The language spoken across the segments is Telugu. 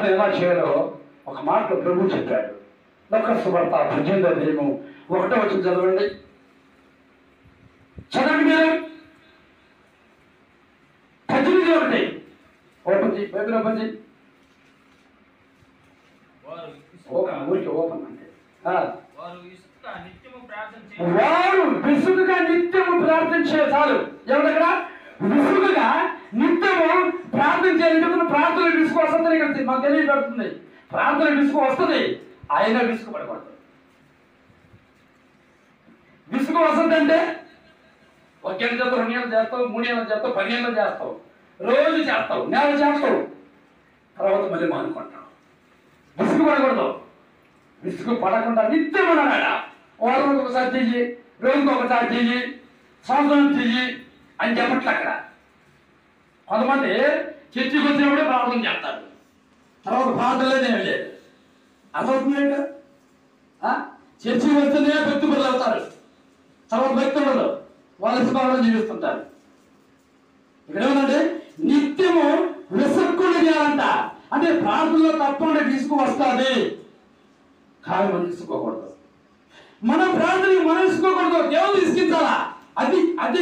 ప్రార్థన ఎలా చేయాలో ఒక మాటలో ప్రభు చెప్పాడు. లూకాసు సువార్త 18వ అధ్యాయం 1వ వచనం చదవండి. చదవండి మీరు. 18 ఓపెన్ చేయి, బైబిల్ ఓపెన్ చేయి. ఊరికి ఓపెన్ అంటే వారు విసుగుగా నిత్యము ప్రార్థించే చాలు. ఎవరిక్కడ విసుగుగా నిత్యము ప్రార్థన చేయాలంటే ప్రార్థన విసుగు వస్తుంది. ఇక్కడ మాకు తెలియబడుతుంది. ప్రార్థన విసుగు వస్తుంది, ఆయన విసుగు పడకూడదు. విసుగు వస్తుందంటే 1 ఏళ్ళ చేస్తావు, 2 ఏళ్ళు చేస్తావు, 3 ఏళ్ళు చేస్తావు, 10 ఏళ్ళు చేస్తావు, రోజు చేస్తావు, నెల చేస్తావు, తర్వాత మళ్ళీ మానుకుంటావు. విసుగు పడకూడదు. విసుగు పడకుండా నిత్యం ఉన్నాడా వారం ఒకసారి చెయ్యి, రోజుకి ఒకసారి చెయ్యి, సంవత్సరం చెయ్యి అని చెప్పట్లు. అక్కడ కొంతమంది చర్చికి వచ్చినప్పుడే ప్రార్థన చేస్తారు, తర్వాత ప్రార్థనలేనే లేదు. అర్థమవుతుంది. చర్చికి వస్తేనే భక్తి పనులు అవుతారు, తర్వాత భక్తులు వాళ్ళ ఇష్టం జీవిస్తుంటారు. ఇక్కడ ఏమంటే నిత్యము విసుక్కుని చేయాలంట. అంటే ప్రార్థనలో తప్పకుండా విసుగు వస్తుంది, కానీ మనం విసుకోకూడదు. మన ప్రార్థనకి మనం విసుకోకూడదు, దేవుడిని ఇసుకించాలా. అది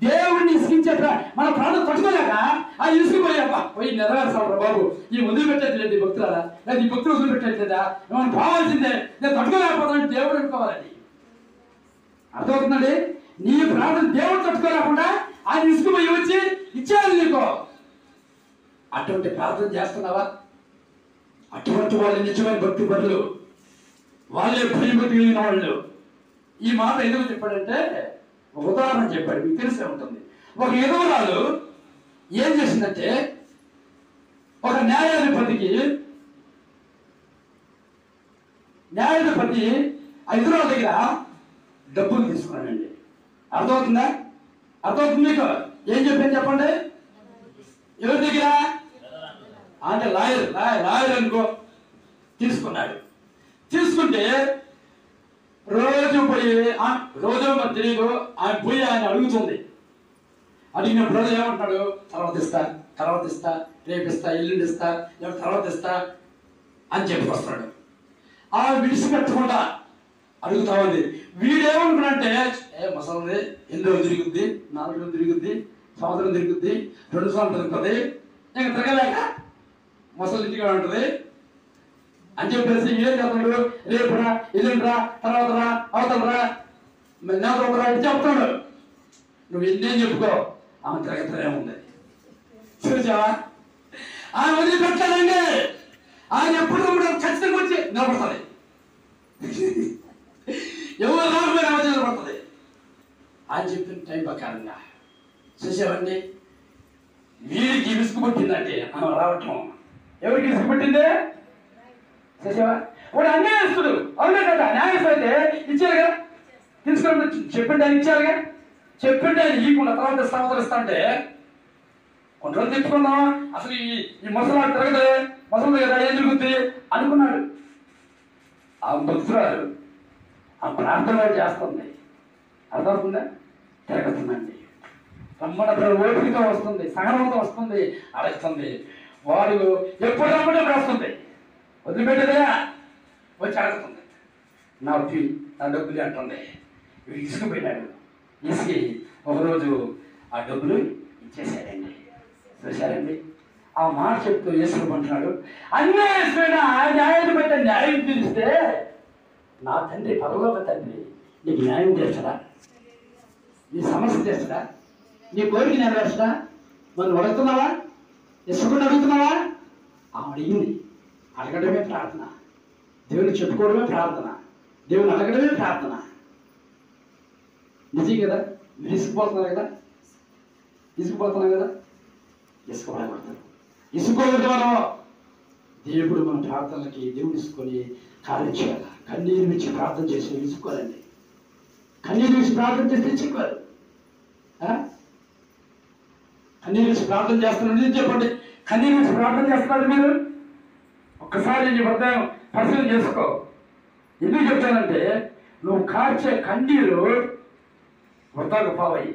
దేవుడిని ఇసుకించే మన ప్రార్థన పట్టుకోలేక ఆ ఇసుకుపోయాక పోయి నెరవేర్చాలి. బాబు ఈ వదిలి పెట్టేది లేదు, ఈ భక్తులారా, లేదా ఈ భక్తులు వదిలి పెట్టేదా, మనం కావాల్సిందే, నేను తట్టుకోలేకపోతాను దేవుడు అనుకోవాలని. అర్థమవుతుందండి. నీ ప్రార్థన దేవుడు తట్టుకోలేకుండా ఆయన ఇసుకుపోయి వచ్చి ఇచ్చేయాలి నీకు. అటువంటి ప్రార్థన చేస్తున్నావా? అటువంటి వాళ్ళు నిజమైన భక్తి పరులు, వాళ్ళే భయభక్తి కలిగిన వాళ్ళు. ఈ మాట ఎందుకు చెప్పాడంటే ఒక ఉదాహరణ చెప్పాడు, మీకు తెలిసే ఉంటుంది. ఒక ఎదుగురాలు ఏం చేసిందంటే ఒక న్యాయాధిపతి ఆ ఎదురాల దగ్గర డబ్బులు తీసుకున్నాడండి. అర్థమవుతుందా? అర్థమవుతుంది మీకు? ఏం చెప్పాను చెప్పండి. ఎవరి దగ్గర అంటే లాయర్ అనుకో తీసుకున్నాడు. తీసుకుంటే రోజు మరి తెలియదు, ఆయన పోయి ఆయన అడుగుతుంది. అడిగినప్పుడు ఏమంటున్నాడు, తర్వాత ఇస్తా, రేపిస్తా, ఎల్లుండి ఇస్తా, తర్వాత ఇస్తా అని చెప్పి వస్తున్నాడు. ఆ విడిచిపెట్టకుండా అడుగుతా ఉంది. వీడేమనుకున్నంటే మసలి 8 రోజులు తిరుగుద్ది, 4 రోజులు తిరుగుద్ది, సంవత్సరం తిరుగుద్ది, 2 సంవత్సరాలు తిరుగుతుంది, ఇంకా తిరగలేక మసలు ఇంటిగా ఉంటుంది అని చెప్పేసి ఏం చేస్తున్నాడు, రేపురా, ఎల్లుండిరా, తర్వాత రా, అవతలరా, నేతరా అని చెప్తాడు. నువ్వు ఎన్నేం చెప్పుకో, ఆమె తిరగతనే ఉంది. చూసావా? ఆమె వదిలిపెట్టాలండి. ఆయన ఎప్పుడు ఖచ్చితంగా వచ్చి నిలబడుతుంది. ఎవరు రాకపోయినా వచ్చి నిలబడుతుంది. ఆయన చెప్పిన టైం ప్రకారంగా చూసావండి. వీడికి విసుగు పుట్టిందండి ఆమె రావటం. ఎవరికి విసుగు పుట్టిందే? చూసావా? వాడు అన్యాయస్తుడు. అవునా కదా? న్యాయస్థ అయితే ఇచ్చారు కదా, తీసుకుని చెప్పిండి ఆయన ఇచ్చారుగా. చెప్పిండి ఆయన ఇవ్వకుండా తర్వాత సంవత్సరం అంటే కొన్ని రోజులు తెచ్చుకున్నాం, అసలు ఈ ముసలాడు తిరగదే, ముసలి కదా ఏం జరుగుద్ది అనుకున్నాడు. ఆ భక్తురాలు ఆ ప్రార్థన చేస్తుంది. అర్థమవుతుందా? తిరగతుందండి. రమ్మన్న ఓపికతో వస్తుంది, సహనంతో వస్తుంది, అడుగుతుంది. వాడు ఎప్పుడు రమ్మంటే వస్తుంది, వదిలిపెట్టేదే వచ్చి అడుగుతుంది. నా డబ్బులు అంటుంది. వీడు ఇసుకుపోయినాడు. ఇసుకి ఒకరోజు ఆ డబ్బులు ఇచ్చేసాడండి. చూశారండి? ఆ మాట చెప్తూ వేసుకోమంటున్నాడు. అన్యాయమైన న్యాయాధిపతి న్యాయం తీరిస్తే నా తండ్రి, పరలోక తండ్రి నీకు న్యాయం చేస్తాడా? నీ సమస్య చేస్తాడా? నీ కోరిక నెరవేర్చడా? మనం అడుగుతున్నావా? ఇసుకుని అడుగుతున్నావా? అడిగింది. అడగడమే ప్రార్థన, దేవుని చెప్పుకోవడమే ప్రార్థన, దేవుని అడగడమే ప్రార్థన. నిజం కదా? మీరు ఇసుకుపోతున్నారు కదా, ఇసుకుపోతున్నాం కదా. ఇసుకోబడతారు, ఇసుకోవద్దు. మనం దేవుడు మన ప్రార్థనలకి దేవుడు ఇసుకొని కార్యం చేయాలి. కన్నీరు విడిచి ప్రార్థన చేసి ఇసుకోవాలండి. కన్నీరు విడిచి ప్రార్థన చేస్తే ఇచ్చుకోవాలి. కన్నీరు విడిచి ప్రార్థన చేస్తున్నాడు. నిజం చెప్పండి, కన్నీరు విడిచి ప్రార్థన చేస్తున్నారు మీరు? ఒక్కసారి నీ హృదయం పరిశీలన చేసుకో. ఎందుకు చెప్తానంటే నువ్వు కార్చే కన్నీరు వృధాకు పావయ్యి.